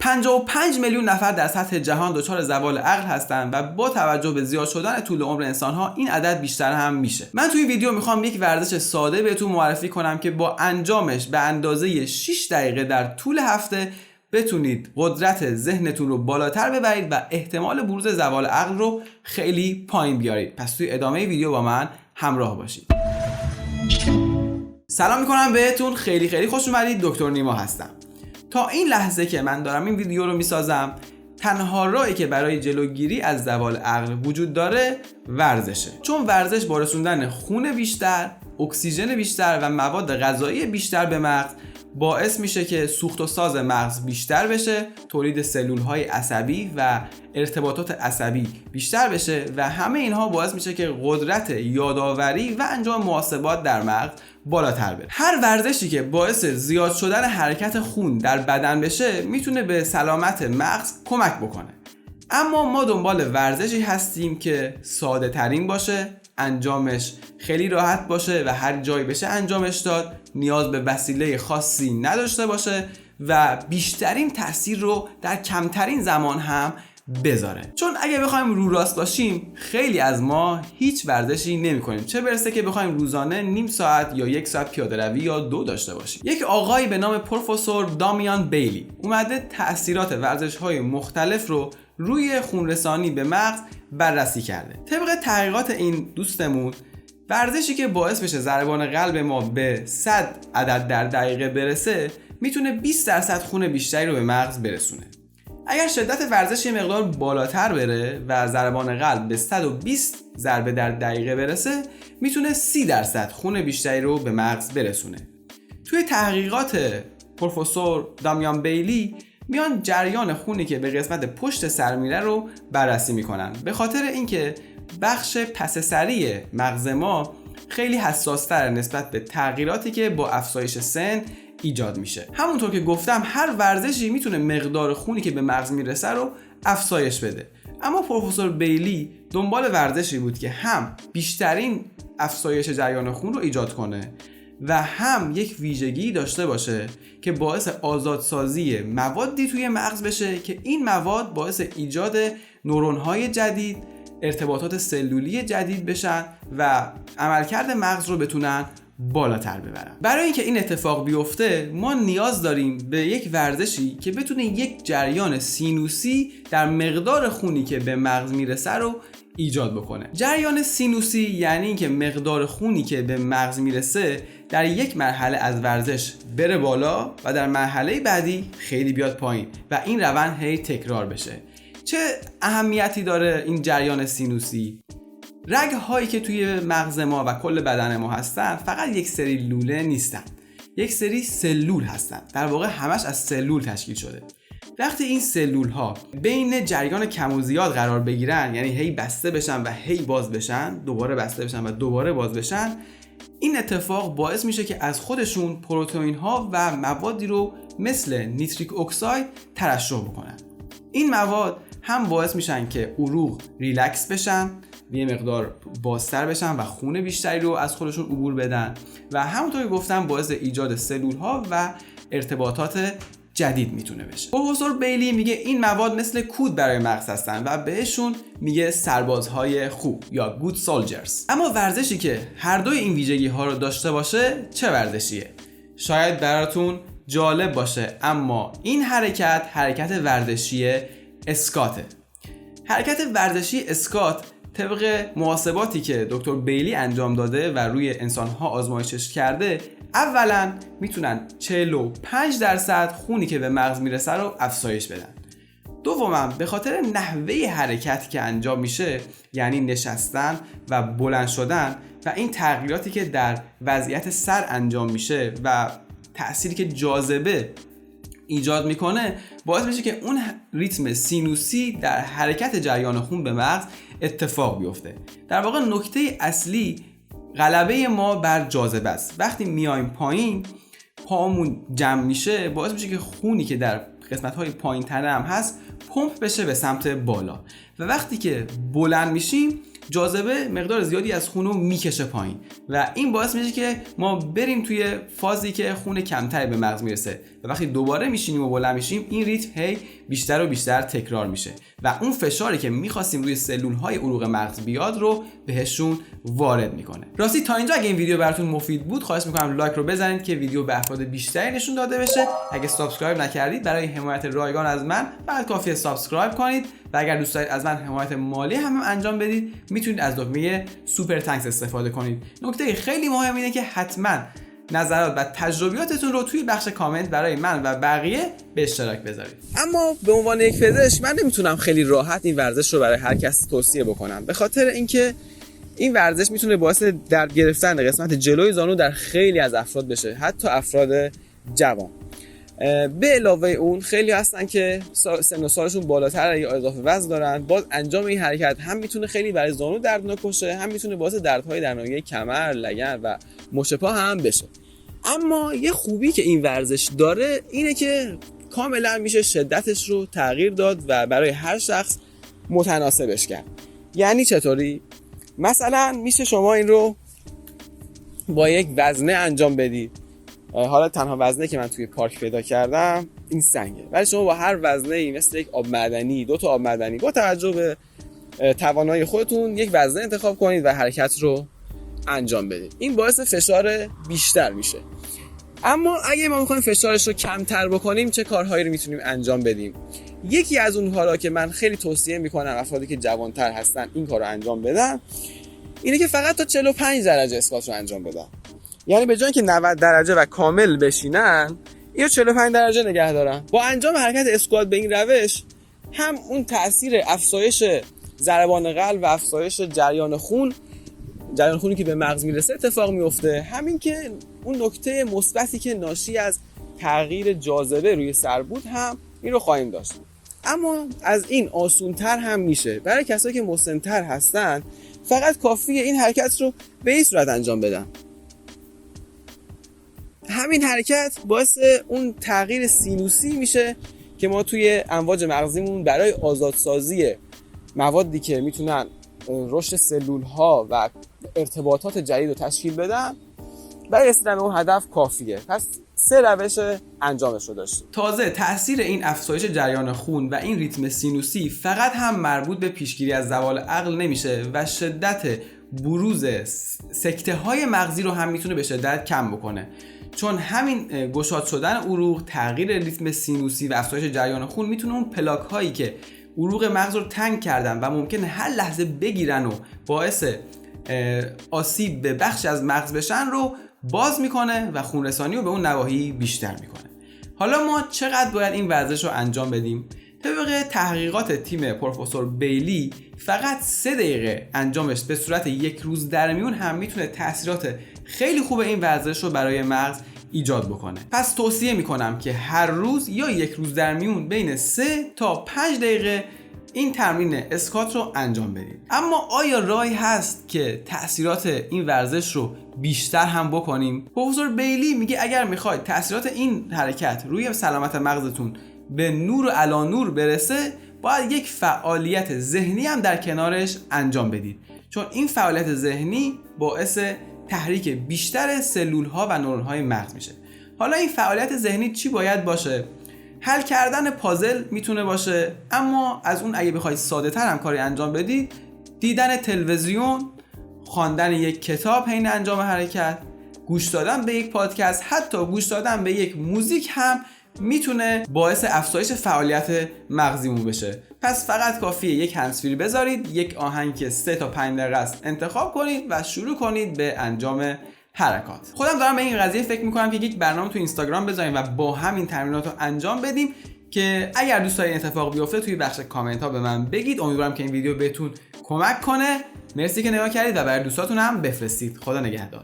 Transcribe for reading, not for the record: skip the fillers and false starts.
55 میلیون نفر در سطح جهان دچار زوال عقل هستند و با توجه به زیاد شدن طول عمر انسان‌ها این عدد بیشتر هم میشه. من توی این ویدیو میخوام یک ورزش ساده بهتون معرفی کنم که با انجامش به اندازه 6 دقیقه در طول هفته بتونید قدرت ذهنتون رو بالاتر ببرید و احتمال بروز زوال عقل رو خیلی پایین بیارید. پس توی ادامه ویدیو با من همراه باشید. سلام میکنم بهتون، خیلی خوش اومدید. دکتر نیما هستم. تا این لحظه که من دارم این ویدیو رو میسازم، تنها راهی که برای جلوگیری از زوال عقل وجود داره ورزشه. چون ورزش با رسوندن خون بیشتر، اکسیژن بیشتر و مواد غذایی بیشتر به مغز باعث میشه که سوخت و ساز مغز بیشتر بشه، تولید سلول‌های عصبی و ارتباطات عصبی بیشتر بشه و همه اینها باعث میشه که قدرت یادآوری و انجام محاسبات در مغز بالاتر بره. هر ورزشی که باعث زیاد شدن حرکت خون در بدن بشه میتونه به سلامت مغز کمک بکنه. اما ما دنبال ورزشی هستیم که ساده ترین باشه، انجامش خیلی راحت باشه و هر جایی بشه انجامش داد، نیاز به وسیله خاصی نداشته باشه و بیشترین تاثیر رو در کمترین زمان هم بذاره. چون اگه بخوایم رو راست باشیم، خیلی از ما هیچ ورزشی نمی‌کنیم، چه برسه که بخوایم روزانه نیم ساعت یا 1 ساعت پیاده‌روی یا 2 داشته باشیم. یک آقایی به نام پروفسور دامیان بیلی اومده تأثیرات ورزش‌های مختلف رو روی خونرسانی به مغز بررسی کرده. طبق تحقیقات این دوستمون، ورزشی که باعث بشه ضربان قلب ما به 100 عدد در دقیقه برسه میتونه 20% خون بیشتری رو به مغز برسونه. اگر شدت ورزش یه مقدار بالاتر بره و ضربان قلب به 120 ضربه در دقیقه برسه میتونه 30% خون بیشتری رو به مغز برسونه. توی تحقیقات پروفسور دامیان بیلی میان جریان خونی که به قسمت پشت سر میره رو بررسی میکنن، به خاطر اینکه بخش پس سری مغز ما خیلی حساس‌تر نسبت به تغییراتی که با افزایش سن ایجاد میشه. همونطور که گفتم هر ورزشی میتونه مقدار خونی که به مغز میرسه رو افزایش بده. اما پروفسور بیلی دنبال ورزشی بود که هم بیشترین افزایش جریان خون رو ایجاد کنه و هم یک ویژگی داشته باشه که باعث آزادسازی موادی توی مغز بشه که این مواد باعث ایجاد نورون‌های جدید، ارتباطات سلولی جدید بشن و عملکرد مغز رو بتونن بالاتر ببرن. برای اینکه این اتفاق بیفته ما نیاز داریم به یک ورزشی که بتونه یک جریان سینوسی در مقدار خونی که به مغز میرسه رو ایجاد بکنه. جریان سینوسی یعنی اینکه مقدار خونی که به مغز میرسه در یک مرحله از ورزش بره بالا و در مرحله بعدی خیلی بیاد پایین و این روند هی تکرار بشه. چه اهمیتی داره این جریان سینوسی؟ رگ هایی که توی مغز ما و کل بدن ما هستن فقط یک سری لوله نیستن، یک سری سلول هستن. در واقع همش از سلول تشکیل شده. وقتی این سلول ها بین جریان کم و زیاد قرار بگیرن، یعنی هی بسته بشن و هی باز بشن، دوباره بسته بشن و دوباره باز بشن، این اتفاق باعث میشه که از خودشون پروتئین ها و موادی رو مثل نیتریک اکساید ترشح بکنن. این مواد هم باعث میشن که عروق ریلکس بشن، یه مقدار بازتر بشن و خون بیشتری رو از خودشون عبور بدن و همونطور که گفتم باعث ایجاد سلول ها و ارتباطات جدید میتونه بشه. پروفسور بیلی میگه این مواد مثل کود برای مغز هستن و بهشون میگه سربازهای خوب یا good soldiers. اما ورزشی که هر دوی این ویژگی ها رو داشته باشه چه ورزشیه؟ شاید براتون جالب باشه، اما این حرکت ورزشی اسکاته. حرکت ورزشی اسکات طبق محاسباتی که دکتر بیلی انجام داده و روی انسان‌ها آزمایشش کرده، اولا میتونن 45% خونی که به مغز میرسه رو افزایش بدن. دوما به خاطر نحوه حرکت که انجام میشه، یعنی نشستن و بلند شدن و این تغییراتی که در وضعیت سر انجام میشه و تأثیری که جاذبه ایجاد میکنه، باعث میشه که اون ریتم سینوسی در حرکت جریان خون به مغز اتفاق بیفته. در واقع نکته اصلی غلبه ما بر جاذبه است. وقتی میایم پایین پامون جمع میشه، باعث میشه که خونی که در قسمت‌های پایین‌تر هم هست پمپ بشه به سمت بالا و وقتی که بلند میشیم جاذبه مقدار زیادی از خون رو میکشه پایین و این باعث میشه که ما بریم توی فازی که خون کمتری به مغز میرسه و وقتی دوباره میشینیم و بلند میشیم این ریتم هی بیشتر و بیشتر تکرار میشه و اون فشاری که میخواستیم روی سلولهای عروق مغز بیاد رو بهشون وارد میکنه. راستی تا اینجا اگه این ویدیو براتون مفید بود خواهش میکنم لایک رو بزنید که ویدیو به افراد بیشتری نشون داده بشه. اگه سابسکرایب نکردید برای حمایت رایگان از من فقط کافیه سابسکرایب کنید و اگر دوست دارید از من حمایت مالی هم انجام بدید میتونید از دکمه سوپر تانکس استفاده کنید. نکته خیلی مهم اینه که حتما نظرات و تجربیاتتون رو توی بخش کامنت برای من و بقیه به اشتراک بذارید. اما به عنوان یک پزشک من نمیتونم خیلی راحت این ورزش رو برای هر کس توصیه بکنم، به خاطر اینکه این ورزش میتونه باعث درد گرفتن قسمت جلوی زانو در خیلی از افراد بشه، حتی افراد جوان. به علاوه اون خیلی هستن که سن و سالشون بالاتر یا اضافه وزن دارن، باز انجام این حرکت هم میتونه خیلی برای زانو دردناک باشه، هم میتونه باعث دردهای در ناحیه کمر، لگن و مچ پا هم بشه. اما یه خوبی که این ورزش داره اینه که کاملا میشه شدتش رو تغییر داد و برای هر شخص متناسبش کرد. یعنی چطوری؟ مثلا میشه شما این رو با یک وزنه انجام بدید. حالا تنها وزنه که من توی پارک پیدا کردم این سنگه، ولی شما با هر وزنه‌ای مثل یک آب معدنی، 2 تا آب معدنی با توجه به توانایی خودتون یک وزنه انتخاب کنید و حرکت رو انجام بدید. این باعث فشار بیشتر میشه. اما اگه ما میخوایم فشارش رو کمتر بکنیم چه کارهایی رو میتونیم انجام بدیم؟ یکی از اونها را که من خیلی توصیه میکنم افرادی که جوانتر هستن این کار رو انجام بدن اینه که فقط تا 45 درجه اسکات رو انجام بدن. یعنی به جای اینکه 90 درجه و کامل بشینن اینو 45 درجه نگه دارن. با انجام حرکت اسکوات به این روش هم اون تاثیر افزایش ضربان قلب و افزایش جریان خونی که به مغز میرسه اتفاق میفته، همین که اون نکته مثبتی که ناشی از تغییر جاذبه روی سر بود هم این رو خواهیم داشت. اما از این آسان‌تر هم میشه. برای کسایی که مسن‌تر هستن فقط کافیه این حرکت رو به این صورت انجام بدن. همین حرکت باعث اون تغییر سینوسی میشه که ما توی امواج مغزیمون برای آزادسازی موادی که میتونن رشد سلول ها و ارتباطات جدید رو تشکیل بدن برای رسیدن به اون هدف کافیه. پس 3 روش انجامش رو داشتیم. تازه تأثیر این افزایش جریان خون و این ریتم سینوسی فقط هم مربوط به پیشگیری از زوال عقل نمیشه و شدت بروز سکته های مغزی رو هم میتونه به شدت کم بکنه، چون همین گشاد شدن عروق، تغییر ریتم سینوسی و افزایش جریان خون میتونه اون پلاک هایی که عروق مغز رو تنگ کردن و ممکنه هر لحظه بگیرن و باعث آسیب به بخش از مغز بشن رو باز میکنه و خون رسانی رو به اون نواحی بیشتر میکنه. حالا ما چقدر باید این ورزش رو انجام بدیم؟ طبق تحقیقات تیم پروفسور بیلی فقط 3 دقیقه انجامش به صورت 1 روز در میون هم میتونه تاثیرات خیلی خوب این ورزش رو برای مغز ایجاد بکنه. پس توصیه میکنم که هر روز یا 1 روز در میون بین 3 تا 5 دقیقه این تمرین اسکات رو انجام بدید. اما آیا راهی هست که تاثیرات این ورزش رو بیشتر هم بکنیم؟ پروفسور بیلی میگه اگر میخواید تاثیرات این حرکت روی سلامت مغزتون به نور و علانور برسه باید یک فعالیت ذهنی هم در کنارش انجام بدید، چون این فعالیت ذهنی باعث تحریک بیشتر سلول ها و نورون های مغز میشه. حالا این فعالیت ذهنی چی باید باشه؟ حل کردن پازل میتونه باشه، اما از اون اگه بخواید ساده تر هم کاری انجام بدید، دیدن تلویزیون، خواندن یک کتاب حین انجام حرکت، گوش دادن به یک پادکست، حتی گوش دادن به یک موزیک هم میتونه باعث افزایش فعالیت مغزیمون بشه. پس فقط کافیه یک هندزفری بذارید، یک آهنگ که 3 تا 5 دقیقه است انتخاب کنید و شروع کنید به انجام حرکات. خودم دارم به این قضیه فکر میکنم که یک برنامه تو اینستاگرام بذاریم و با همین تمرینات رو انجام بدیم که اگر دوست دارید اتفاق بیفته توی بخش کامنت ها به من بگید. امیدوارم که این ویدیو بهتون کمک کنه. مرسی که نگاه کردید و برای دوستاتون هم بفرستید. خدا نگهدار.